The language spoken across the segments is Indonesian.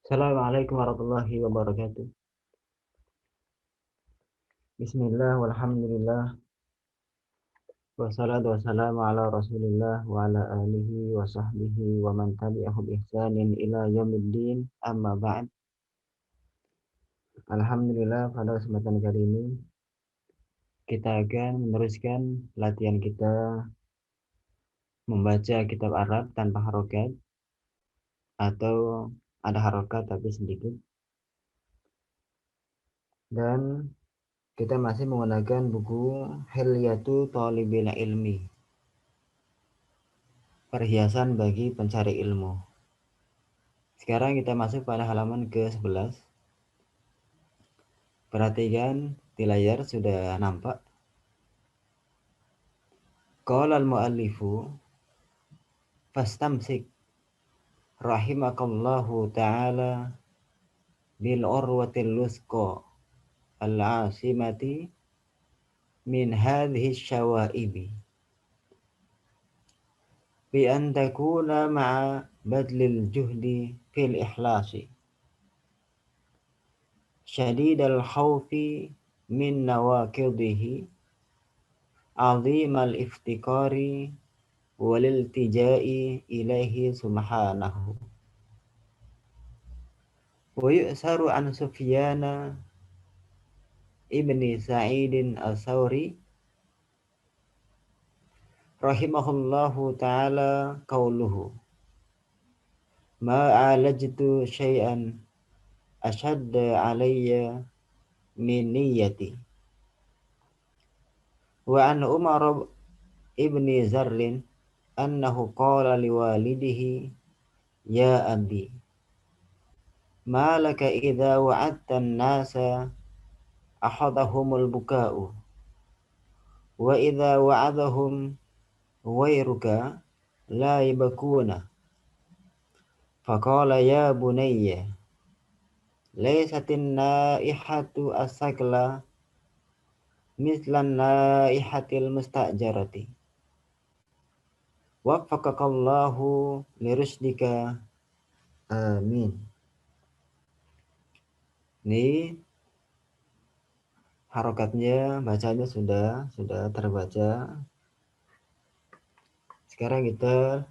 Assalamualaikum warahmatullahi wabarakatuh. Bismillah walhamdulillah wassalatu wassalamu ala rasulillah wa ala alihi wa sahbihi wa man tabi'ahu bi ihsanin ila yaumiddin amma ba'd. Alhamdulillah, pada kesempatan kali ini kita akan meneruskan latihan kita membaca kitab Arab tanpa harokat atau ada harokat tapi sedikit, dan kita masih menggunakan buku Hilyatu Thalibil Ilmi, perhiasan bagi pencari ilmu. Sekarang kita masuk pada halaman ke-11. Perhatikan di layar sudah nampak. Qala al-muallifu fastamsik rahimakallahu ta'ala bil urwatil lusqa al-asimati min hadhihi syawaibi bi an takuna ma'a badlil juhdi fil ikhlasi syadidal khawfi min nawaqidihi azimal iftikari waliltijai ilaihi subhanahu. Wa yu'saru an Sufyana ibni Sa'idin al-Thawri rahimahullahu ta'ala qawluhu ma alajtu syai'an ashadda alayya min niyyati. Wa an Umar ibni Zarrin annahu qala liwalidihi ya abi ma laka idza wa'adta an-nasa ahadahumul buka'u wa idza wa'adahum ghairuka la yabkuna. Faqala ya bunayya laysatin naihatu asakla mislan naihatil mustajarati waffaqakallahu lirusdika amin. Ini harokatnya, bacanya sudah terbaca. Sekarang kita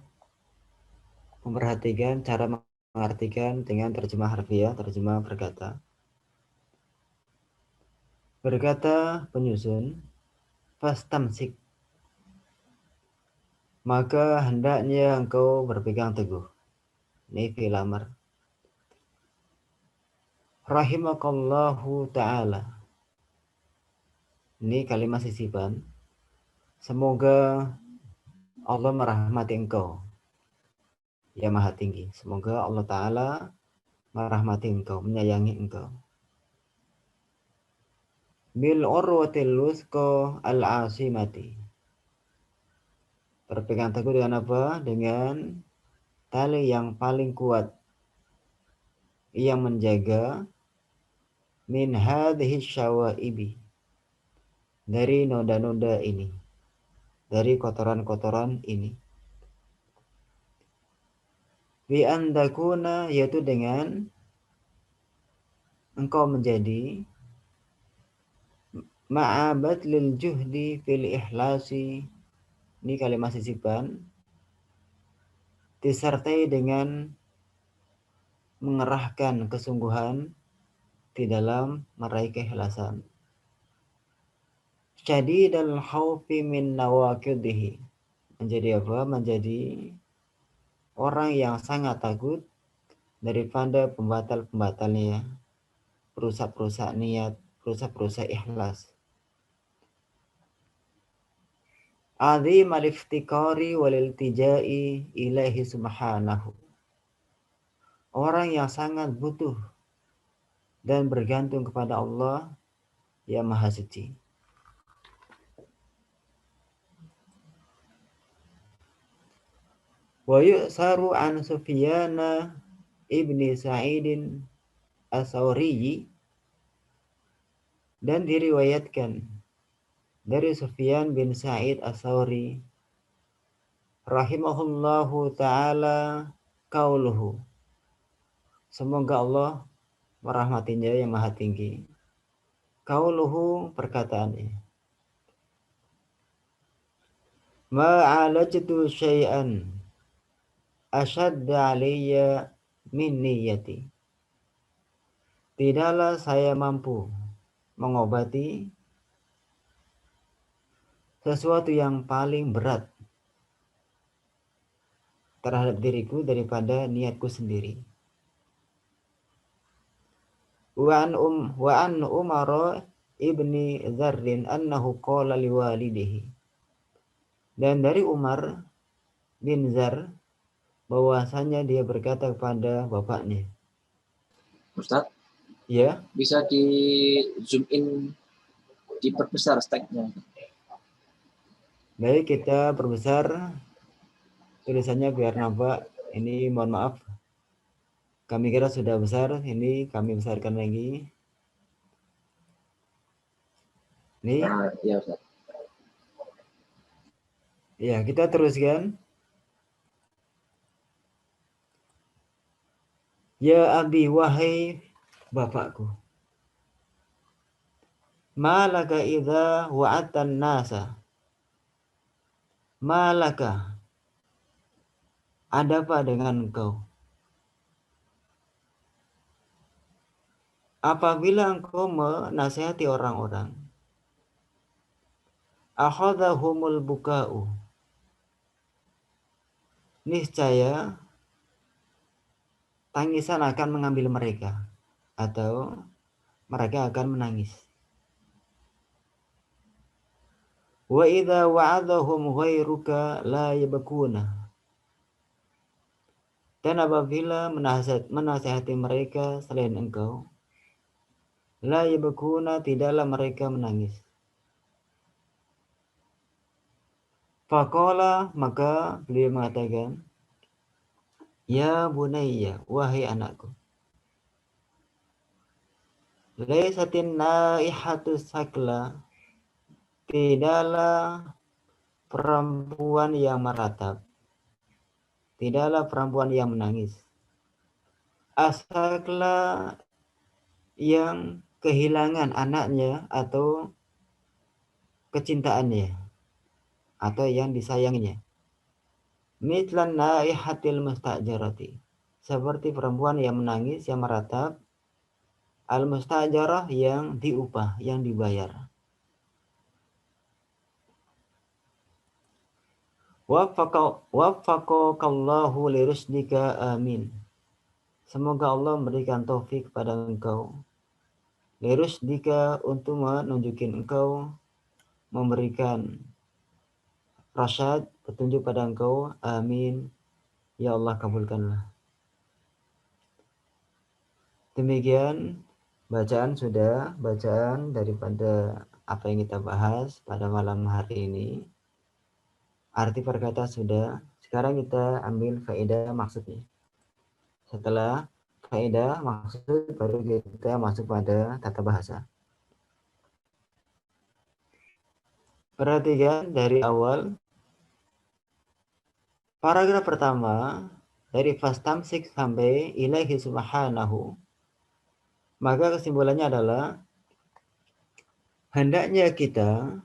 memperhatikan cara mengartikan dengan terjemah harfiah, terjemah berkata. Berkata penyusun, fastamsik, maka hendaknya engkau berpegang teguh. Ini fi'il amr. Rahimakallahu ta'ala, ini kalimat sisipan. Semoga Allah merahmati engkau, ya maha tinggi. Semoga Allah Ta'ala merahmati engkau, menyayangi engkau. Bil urwatil lusqa al-asimati, berpegang teguh dengan apa? Dengan tali yang paling kuat yang menjaga min hadhihi syawaibi, dari noda-noda ini, dari kotoran-kotoran ini. Bi andakuna, yaitu dengan engkau menjadi ma'abat lil juhdi fil ikhlasi, ini kalimat sisipan, disertai dengan mengerahkan kesungguhan di dalam meraih keikhlasan. Syadidal khawfi min nawaqidihi, menjadi apa? Menjadi orang yang sangat takut daripada pembatal-pembatalnya, perusak-perusak niat, perusak-perusak ikhlas. Azim al-iftikari waliltijai ilaihi subhanahu, orang yang sangat butuh dan bergantung kepada Allah yang maha suci. Wa yu'saru an Sufyana ibni Sa'idin as-Sawri, dan diriwayatkan dari Sufyan bin Sa'id as-Sawri rahimahullahu ta'ala qauluhu, Semoga Allah merahmatinya yang maha tinggi. Qauluhu, perkataannya. Ma'alajtu syai'an asyadda alayya min niyati. Tidaklah saya mampu mengobati sesuatu yang paling berat terhadap diriku daripada niatku sendiri. Wa an Umar ibni Dzarrin annahu qala liwalidihi. Dan dari Umar bin Dzar bahwasanya dia berkata kepada bapaknya. Ustaz, Ya, bisa di zoom in, diperbesar stacknya. baik, kita perbesar tulisannya biar nampak. Ini mohon maaf, kami kira sudah besar, ini kami besarkan lagi. Ini, Nah, ya Ustaz. ya kita teruskan. Ya abi, wahai bapakku. Malaka idza wa'atan nasa. Malaka, ada apa dengan engkau? Apabila engkau menasihati orang-orang, akhadhahumul buka'u, niscaya tangisan akan mengambil mereka, atau mereka akan menangis. Wa idza wa'adhahum ghairuka la yabkuna. Dan apabila menasihati mereka selain engkau, la yabkuna, tidaklah mereka menangis. Faqala, maka beliau mengatakan, ya bunayya, wahai anakku. Laisatin naihatu sakla, tidaklah perempuan yang meratap, tidaklah perempuan yang menangis. Asakla, yang kehilangan anaknya atau kecintaannya atau yang disayanginya. Mitlan naihatil mustajarati, seperti perempuan yang menangis, yang meratap, al mustajarah, yang diupah, yang dibayar. Waffaqakallahu lirusdika, amin. Semoga Allah memberikan taufik kepada engkau, lirusdika, untuk menunjukin engkau, memberikan rasyad, petunjuk pada engkau, amin. Ya Allah, kabulkanlah. Demikian bacaan daripada apa yang kita bahas pada malam hari ini. Arti perkata sudah. Sekarang kita ambil faedah maksudnya. Setelah faedah maksud, baru kita masuk pada tata bahasa. Perhatikan dari awal. Paragraf pertama dari fastamsik sampai ilaihi subhanahu, maka kesimpulannya adalah hendaknya kita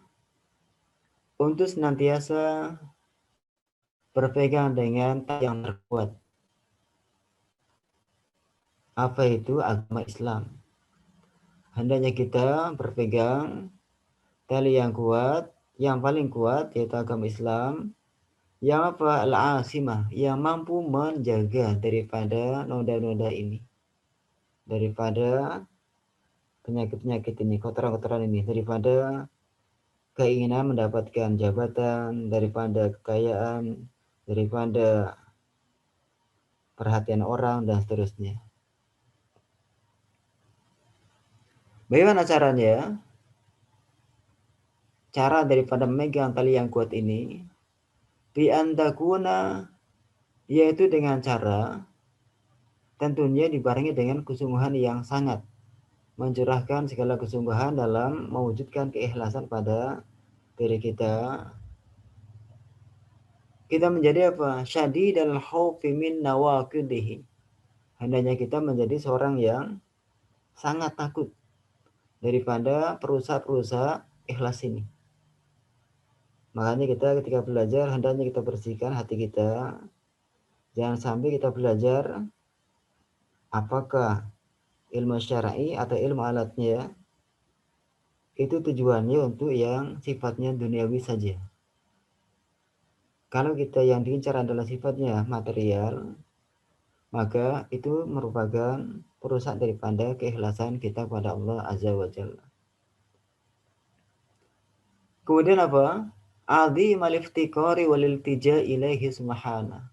untuk senantiasa berpegang dengan yang terkuat. Apa itu? Agama Islam. Hendaknya kita berpegang tali yang kuat, yang paling kuat, yaitu agama Islam. Yang apa? Al-asimah, yang mampu menjaga daripada noda-noda ini, daripada penyakit-penyakit ini, kotoran-kotoran ini, daripada keinginan mendapatkan jabatan, daripada kekayaan, daripada perhatian orang, dan seterusnya. Bagaimana caranya? Cara daripada memegang tali yang kuat ini, bi antakuna, yaitu dengan cara tentunya dibarengi dengan kesungguhan yang sangat, mencurahkan segala kesungguhan dalam mewujudkan keikhlasan pada diri kita. Kita menjadi apa? Syadidal khaufi min nawaqidihi, hendaknya kita menjadi seorang yang sangat takut daripada perusak-perusak ikhlas ini. Makanya kita ketika belajar hendaknya kita bersihkan hati kita. Jangan sampai kita belajar apakah ilmu syar'i atau ilmu alatnya itu tujuannya untuk yang sifatnya duniawi saja. Kalau kita yang diincar adalah sifatnya material, maka itu merupakan perusak daripada keikhlasan kita kepada Allah Azza wa Jalla. Kemudian apa? Azimul iftiqari wal iltija ilaihi subhanahu.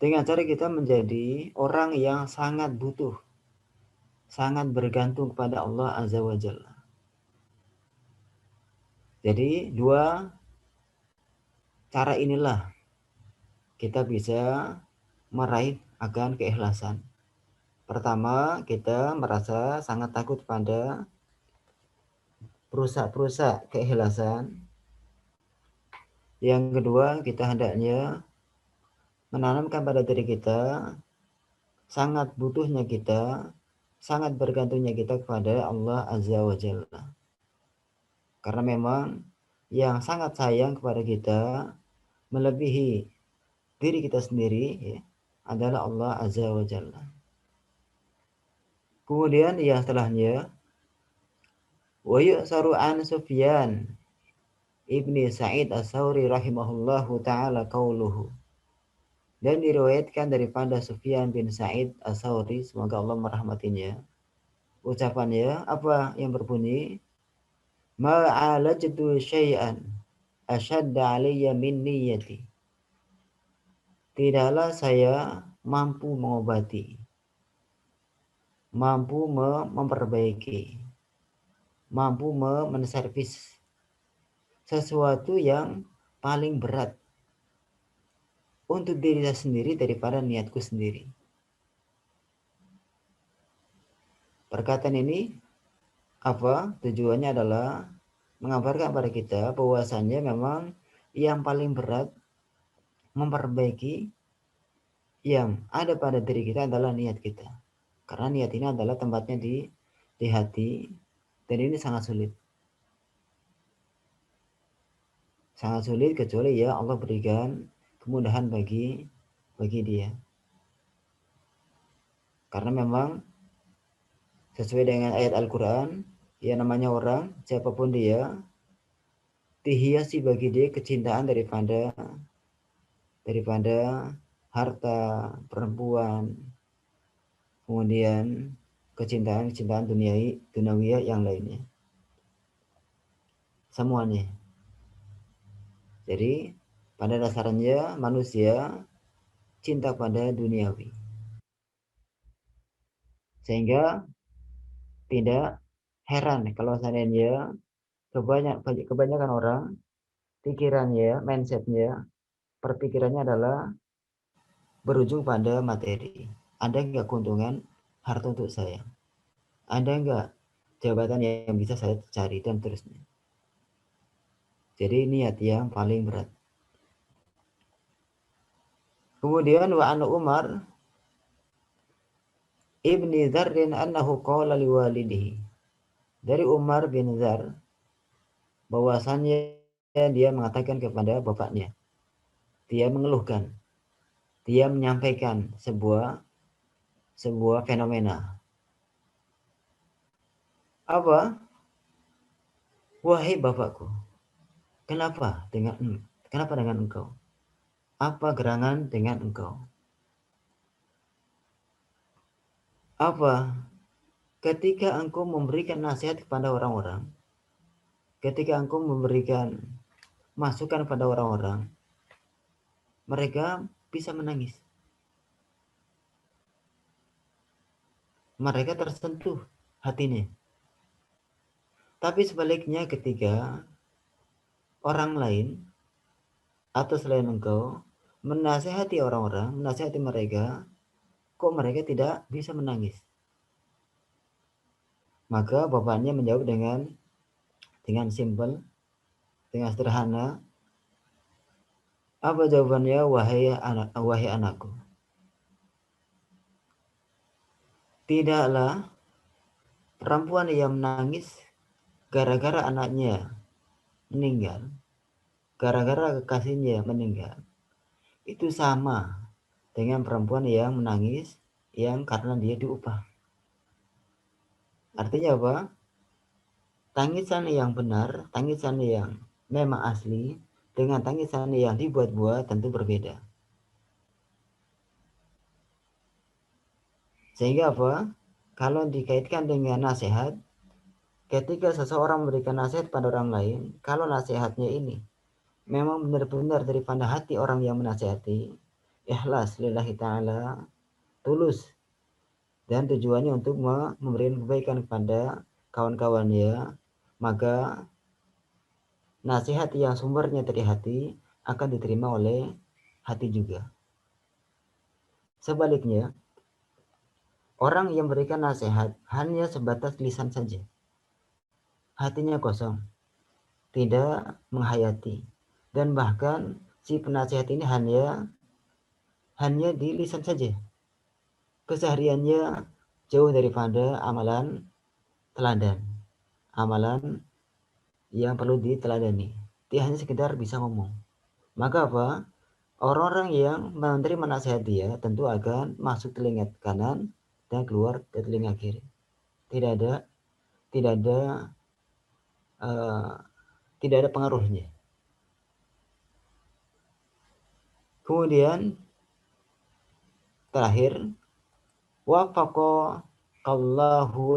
Dengan cara kita menjadi orang yang sangat butuh, sangat bergantung kepada Allah Azza wa Jalla. Jadi dua cara inilah kita bisa meraih akan keikhlasan. Pertama, kita merasa sangat takut pada perusak-perusak keikhlasan. Yang kedua, kita hendaknya menanamkan pada diri kita sangat butuhnya kita, sangat bergantungnya kita kepada Allah Azza wa Jalla. Karena memang yang sangat sayang kepada kita melebihi diri kita sendiri ya, adalah Allah Azza wa Jalla. Kemudian yang setelahnya, wa yu'saru an Sufyan ibni Sa'id as-Sawri rahimahullahu ta'ala qauluhu. Dan diriwayatkan daripada Sufyan bin Sa'id as-Sawri, semoga Allah merahmatinya, ucapannya apa yang berbunyi, ma'alajtu syai'an asyadda alayya min niyyati. Tidaklah saya mampu mengobati, mampu memperbaiki, mampu menservis sesuatu yang paling berat untuk diri saya sendiri daripada niatku sendiri. Perkataan ini apa? Tujuannya adalah mengabarkan pada kita bahwasannya memang yang paling berat memperbaiki yang ada pada diri kita adalah niat kita. Karena niat ini adalah tempatnya di hati, dan ini sangat sulit. Sangat sulit kecuali ya Allah berikan kemudahan bagi dia. Karena memang sesuai dengan ayat Al-Quran, ya namanya orang, siapapun dia, dihiasi bagi dia kecintaan daripada harta, perempuan, kemudian kecintaan duniawi yang lainnya. Semuanya. Jadi pada dasarnya manusia cinta pada duniawi. Sehingga tidak heran kalau seandainya kebanyakan orang pikirannya, mindsetnya, perpikirannya adalah berujung pada materi. Ada nggak keuntungan harta untuk saya? Ada nggak jabatan yang bisa saya cari dan terusnya. Jadi niat yang paling berat. Kemudian wa an Umar ibni Dzarrin annahu qala liwalidihi. Dari Umar bin Dzar bahwasannya dia mengatakan kepada bapaknya. Dia mengeluhkan. Dia menyampaikan sebuah fenomena. Apa? Wahai bapakku, kenapa dengan engkau? Apa gerangan dengan engkau? Apa? Ketika engkau memberikan nasihat kepada orang-orang, ketika engkau memberikan masukan kepada orang-orang, mereka bisa menangis. Mereka tersentuh hatinya. Tapi sebaliknya ketika orang lain atau selain engkau menasihati orang-orang, menasihati mereka, kok mereka tidak bisa menangis? Maka bapaknya menjawab dengan simpel, dengan sederhana. Apa jawabannya? Wahai anakku, tidaklah perempuan yang menangis gara-gara anaknya meninggal, gara-gara kekasihnya meninggal, itu sama dengan perempuan yang menangis yang karena dia diupah. Artinya apa? Tangisan yang benar, tangisan yang memang asli, dengan tangisan yang dibuat-buat tentu berbeda. Sehingga apa? Kalau dikaitkan dengan nasihat, ketika seseorang memberikan nasihat pada orang lain, kalau nasihatnya ini memang benar-benar daripada hati orang yang menasihati, ikhlas lillahi ta'ala, tulus, dan tujuannya untuk memberikan kebaikan kepada kawan-kawannya, maka nasihat yang sumbernya dari hati akan diterima oleh hati juga. Sebaliknya, orang yang memberikan nasihat hanya sebatas lisan saja, hatinya kosong, tidak menghayati, dan bahkan si penasihat ini hanya di lisan saja, kesehariannya jauh daripada amalan teladan, amalan yang perlu diteladani. Dia hanya sekedar bisa ngomong. Maka apa? Orang-orang yang menerima nasihat dia tentu akan masuk telinga kanan dan keluar ke telinga kiri. Tidak ada tidak ada uh, tidak ada pengaruhnya. Kemudian terakhir, wafaqallahu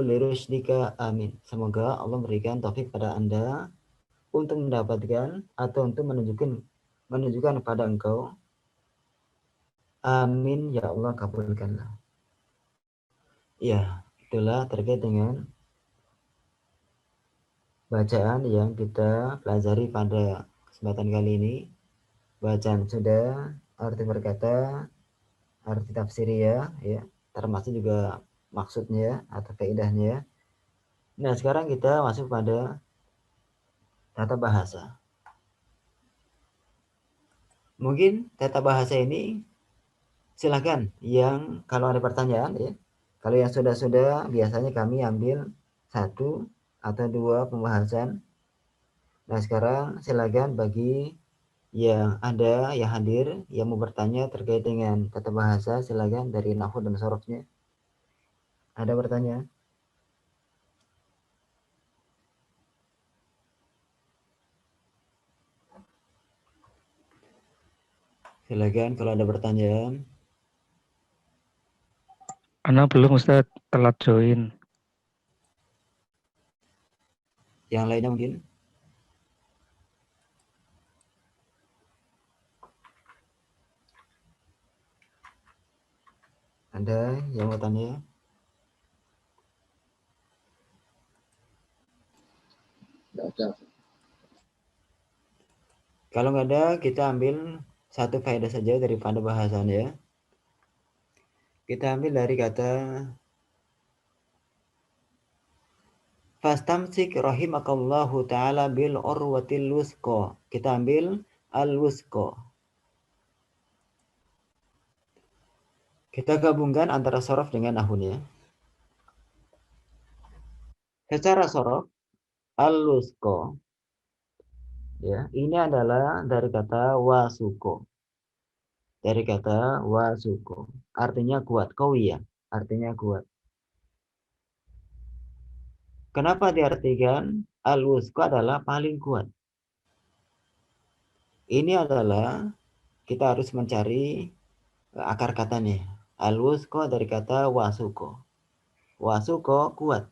lirusydika, amin. Semoga Allah berikan taufik pada Anda untuk mendapatkan atau untuk menunjukkan kepada engkau. Amin ya Allah, kabulkanlah. Ya, itulah terkait dengan bacaan yang kita pelajari pada kesempatan kali ini. Bacaan sudah, arti berkata, arti tafsiriyah, ya, termasuk juga maksudnya atau faedahnya. Nah, sekarang kita masuk pada tata bahasa. Mungkin tata bahasa ini silakan yang kalau ada pertanyaan, ya. Kalau yang sudah biasanya kami ambil 1 atau 2 pembahasan. Nah, sekarang silakan bagi yang ada yang hadir yang mau bertanya terkait dengan tata bahasa, silakan dari nahwu dan sorofnya. Ada pertanyaan? Silakan kalau ada pertanyaan. Ana belum Ustaz, telat join. Yang lainnya mungkin? Ada yang mau tanya? Tidak ada. Kalau nggak ada, kita ambil satu faedah saja daripada bahasan, ya. Kita ambil dari kata fastamsik rahimakallahu ta'ala bil urwatil wusqa. Kita ambil al-wusqa. Kita gabungkan antara sorof dengan nahwunya. Secara sorof, al-wusqa, ya, ini adalah dari kata wasuko. Dari kata wasuko. Artinya kuat, qawiyah. Artinya kuat. Kenapa diartikan al-wusqa adalah paling kuat? Ini adalah kita harus mencari akar katanya. Al-wusqa dari kata wasuko. Wasuko kuat.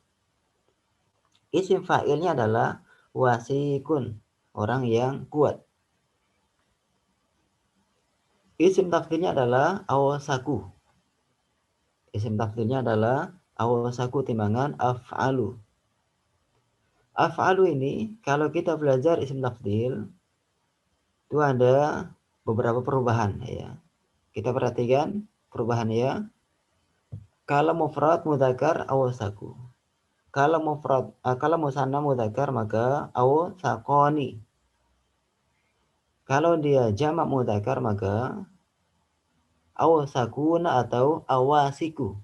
Isim fa'ilnya adalah wasikun, orang yang kuat. Isim tafdilnya adalah awasaku. Isim tafdilnya adalah awasaku timbangan af'alu. Af'alu ini kalau kita belajar isim tafdil itu ada beberapa perubahan, ya. Kita perhatikan perubahannya. Kalau mufrad mudzakkar awasaku. Kalau musanna mudzakkar maka awasaqani. Kalau dia jamak mudzakkar maka awasakuna atau awasiku.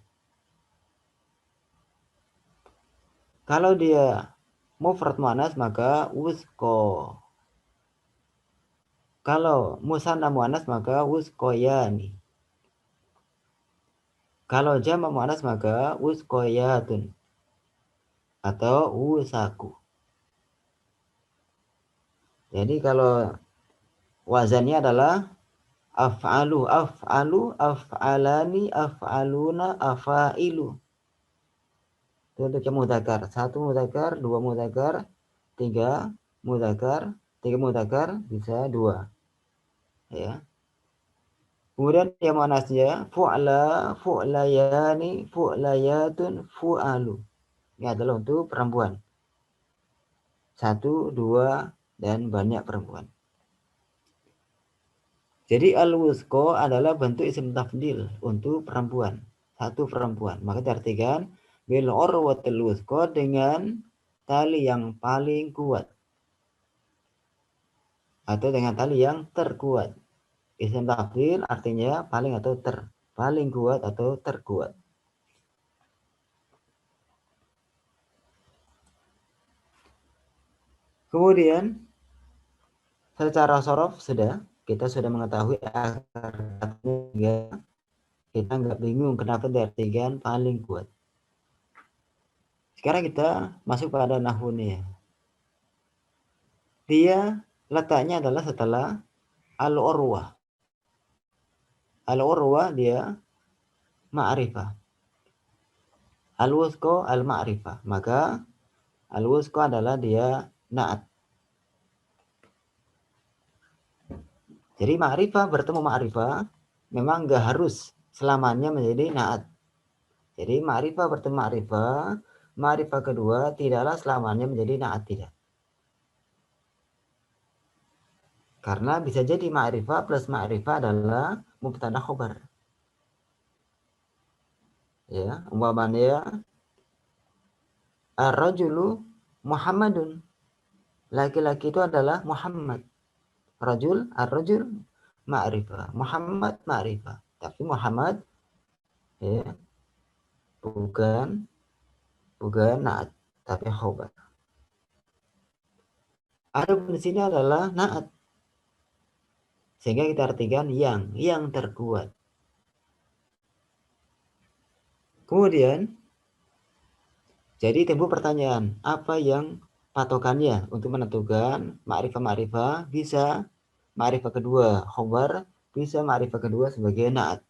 Kalau dia mufrad muannas maka wusko. Kalau musanna muannas maka wuskoyani. Kalau jamak muannas maka wuskoyatun atau wusaku. Jadi kalau wazannya adalah af'alu, af'alu, af'alani, af'aluna, afailu. Itu untuk yang mudzakkar. 1 mudzakkar, 2 mudzakkar, 3 mudzakkar, 3 mudzakkar bisa 2. Ya. Kemudian yang muannasnya fu'la, fu'layani, fu'layatun, fu'alu. Ini adalah untuk perempuan. 1, 2 dan banyak perempuan. Jadi al-wusqa adalah bentuk isim tafdil untuk perempuan. 1 perempuan. Maka diartikan bil urwatil wusqa dengan tali yang paling kuat. Atau dengan tali yang terkuat. Isim tafdil artinya paling atau paling kuat atau terkuat. Kemudian secara sorof kita sudah mengetahui akar katanya, kita nggak bingung kenapa diartikan paling kuat. Sekarang kita masuk pada nahwunya. Dia letaknya adalah setelah al-urwah. Al-urwah dia ma'rifah. Al-wusqa al-ma'rifah. Maka al-wusqa adalah dia na'at. Jadi ma'rifah bertemu ma'rifah memang nggak harus selamanya menjadi na'at. Jadi ma'rifah bertemu ma'rifah, ma'rifah kedua tidaklah selamanya menjadi na'at, tidak. Karena bisa jadi ma'rifah plus ma'rifah adalah mubtada khobar. Ya, umpamanya ar-rajulu Muhammadun. Laki-laki itu adalah Muhammad. Rajul, ar-rajul ma'rifah. Muhammad ma'rifah. Tapi Muhammad ya, bukan na'at, tapi khobar. Adapun di sini adalah na'at. Sehingga kita artikan yang terkuat. Kemudian jadi timbul pertanyaan, apa yang patokannya untuk menentukan ma'rifah bisa ma'rifah kedua khobar, bisa ma'rifah kedua sebagai na'at.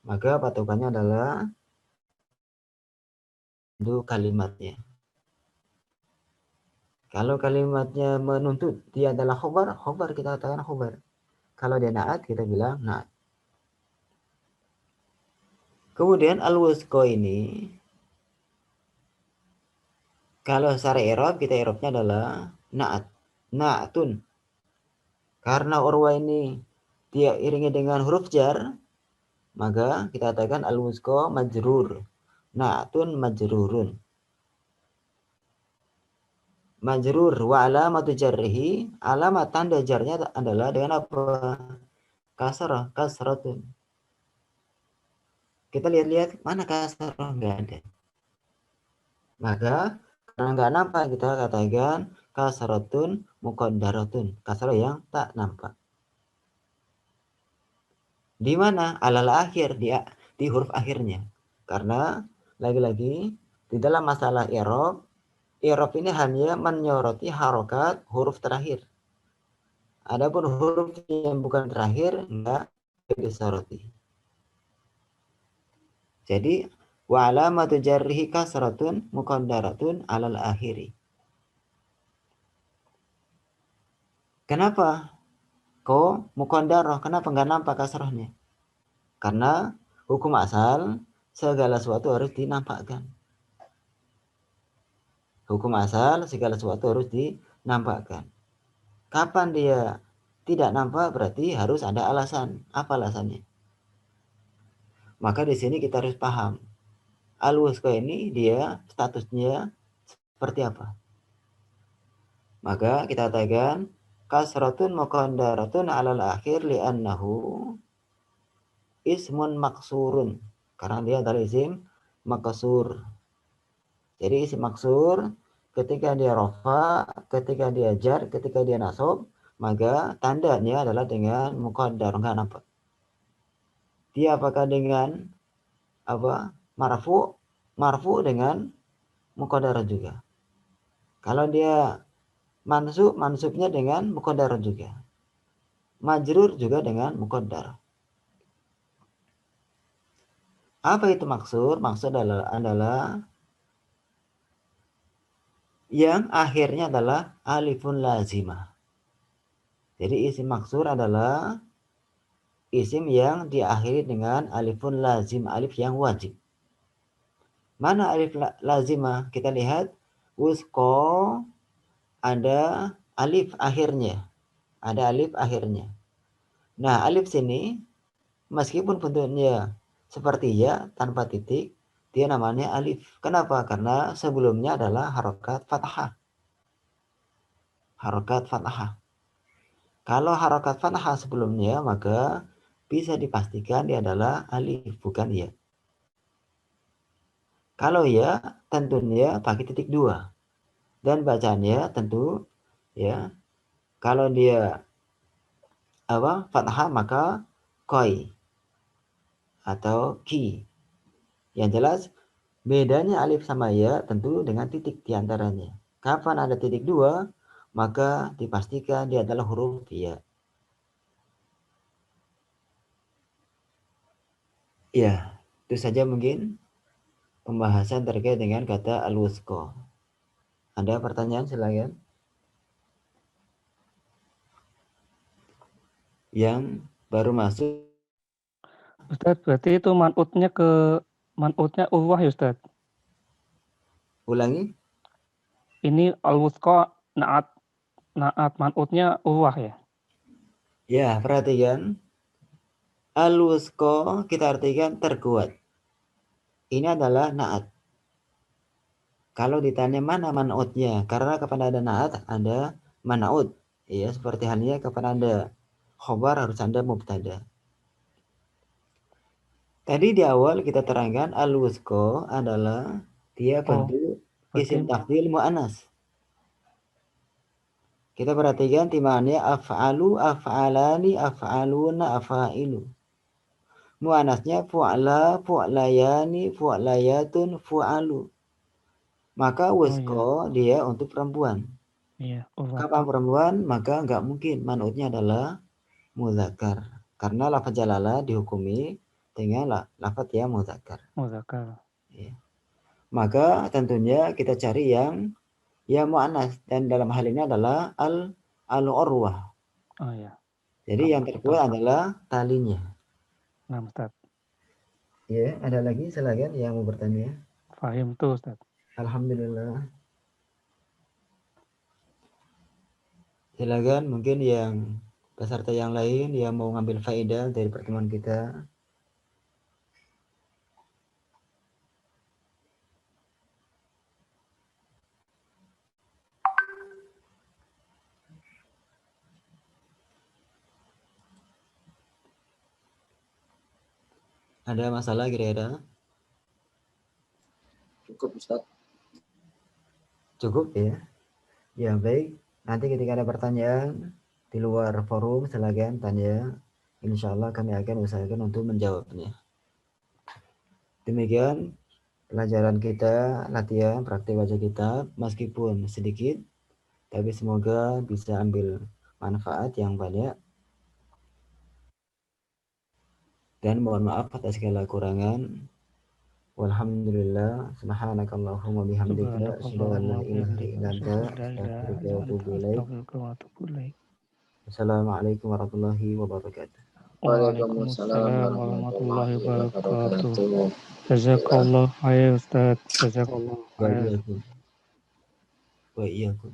Maka patokannya adalah untuk kalimatnya. Kalau kalimatnya menuntut dia adalah khobar kita katakan khobar. Kalau dia na'at kita bilang na'at. Kemudian al-wusqa ini kalau secara i'rab kita i'rabnya adalah na'at, na'atun. Karena urwa ini dia iringi dengan huruf jar, maka kita katakan al-wusqa majrur. Na'atun majrurun. Majrur wa alamatu jarrihi, alamat tanda jarnya adalah dengan apa? Kasrah, kasratun. Kita lihat-lihat mana kasrah, enggak ada. Maka karena enggak nampak kita katakan kasratun muqaddaratun, kasrah yang tak nampak. Di mana? Alal akhir, di huruf akhirnya. Karena lagi-lagi di dalam masalah i'rab ini hanya menyoroti harokat huruf terakhir. Adapun huruf yang bukan terakhir enggak disoroti. Jadi wa alamatu jarrihi kasratun muqaddaratun alal akhiri. Kenapa kok muqaddarah? Kenapa enggak nampak kasrahnya? Karena hukum asal segala sesuatu harus dinampakkan. Hukum asal segala sesuatu harus dinampakkan. Kapan dia tidak nampak berarti harus ada alasan. Apa alasannya? Maka di sini kita harus paham. Al-wusqa ini dia statusnya seperti apa? Maka kita katakan kasratun muqaddaratun alal akhir li'annahu ismun maksurun. Karena dia adalah isim maksur. Jadi isim maksur ketika dia rofa, ketika dia jar, ketika dia nasab, maka tandanya adalah dengan muqaddar, enggak nampak. Dia apakah dengan apa? Marfu, marfu dengan muqaddar juga. Kalau dia mansub, mansubnya dengan muqaddar juga. Majrur juga dengan muqaddar. Apa itu maksud? Maksud adalah yang akhirnya adalah alifun lazimah. Jadi isim maksur adalah isim yang diakhiri dengan alifun lazim, alif yang wajib. Mana alif lazimah? Kita lihat wusko ada alif akhirnya. Ada alif akhirnya. Nah, alif sini meskipun bentuknya seperti ya tanpa titik, dia namanya alif. Kenapa? Karena sebelumnya adalah harokat fathah. Harokat fathah. Kalau harokat fathah sebelumnya, maka bisa dipastikan dia adalah alif, bukan ya. Kalau ya, tentunya pakai titik 2. Dan bacanya tentu ya, kalau dia fathah maka koi atau ki. Yang jelas bedanya alif sama ya tentu dengan titik diantaranya. Kapan ada titik 2, maka dipastikan dia adalah huruf ya. Ya, itu saja mungkin pembahasan terkait dengan kata al-wusqa. Ada pertanyaan silakan. Yang baru masuk. Ustaz, berarti itu man'utnya ulwah ya Ustaz? Ulangi. Ini al-wusqa naat man'utnya ulwah ya? Ya, perhatikan. Al-wusqa kita artikan terkuat. Ini adalah naat. Kalau ditanya mana man'utnya, karena kapan ada naat ada man'ut. Ya, seperti halnya kapan ada khobar harus ada mubtada. Tadi di awal kita terangkan al-wusqa adalah dia bentuk isim tafdhil mu'annas. Kita perhatikan timaannya af'alu, af'alani, af'aluna, af'ilu. Mu'annasnya fu'la, fu'layani, fu'layatun, fu'alu. Maka wusqa dia untuk perempuan. Iya, Kapan perempuan, maka enggak mungkin man'utnya adalah muzakkar. Karena lafaz jalalah dihukumi dengan lafaz yang muzakkar. Muzakkar. Ya. Maka tentunya kita cari yang mu'annas, dan dalam hal ini adalah al-urwah. Oh ya. Jadi yang terkuat adalah talinya. Nah, Ustaz. Ya, ada lagi silakan yang mau bertanya. Fahim tuh Ustaz. Alhamdulillah. Silakan mungkin yang peserta yang lain yang mau ngambil faedah dari pertemuan kita. Ada masalah kira-kira? Cukup Ustaz. Cukup ya. Ya baik. Nanti ketika ada pertanyaan di luar forum silakan tanya. Insya Allah kami akan usahakan untuk menjawabnya. Demikian pelajaran kita, latihan praktik baca kitab, meskipun sedikit, tapi semoga bisa ambil manfaat yang banyak. Dan mohon maaf atas segala kurangan. Walhamdulillah, subhanakallahumma bihamdika, asyhadu an la ilaha illa anta, astaghfiruka wa atubu ilaik. Assalamualaikum warahmatullahi wabarakatuh. Waalaikumsalam warahmatullahi wabarakatuh. Jazakallah khair Ustaz. Jazakallah Wa khair. iyyakum. Wa iyyakum.